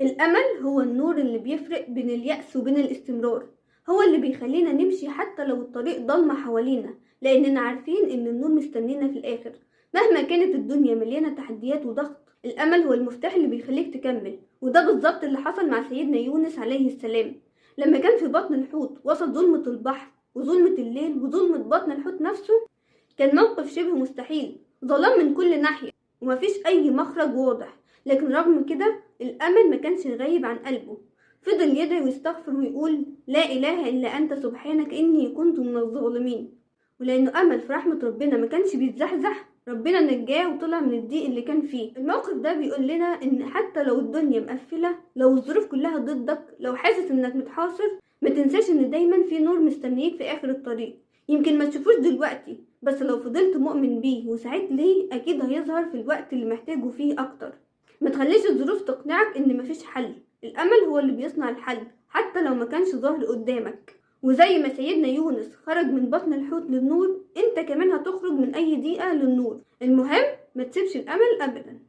الأمل هو النور اللي بيفرق بين اليأس وبين الاستمرار. هو اللي بيخلينا نمشي حتى لو الطريق ضلمة حوالينا، لأننا عارفين إن النور مستنينا في الآخر. مهما كانت الدنيا مليانة تحديات وضغط، الأمل هو المفتاح اللي بيخليك تكمل. وده بالظبط اللي حصل مع سيدنا يونس عليه السلام لما كان في بطن الحوت وسط ظلمة البحر وظلمة الليل وظلمة بطن الحوت نفسه. كان موقف شبه مستحيل، ظلام من كل ناحية ومفيش أي مخرج واضح، لكن رغم كده الأمل ما كانش غايب عن قلبه. فضل يدعي ويستغفر ويقول لا إله إلا أنت سبحانك إني كنت من الظالمين. ولأنه أمل في رحمة ربنا ما كانش بيتزحزح، ربنا نجاه وطلع من الضيق اللي كان فيه. الموقف ده بيقول لنا إن حتى لو الدنيا مقفلة، لو الظروف كلها ضدك، لو حاسس إنك متحاصر، ما تنساش إن دايما في نور مستنيك في آخر الطريق. يمكن ما تشوفوش دلوقتي، بس لو فضلت مؤمن بيه وسعيت ليه أكيد هيظهر في الوقت اللي محتاجه فيه أكتر. ما تخليش الظروف تقنعك إن مفيش حل، الأمل هو اللي بيصنع الحل حتى لو ما كانش ظاهر قدامك. وزي ما سيدنا يونس خرج من بطن الحوت للنور، انت كمان هتخرج من أي ضيقة للنور. المهم ما تسيبش الأمل أبدا.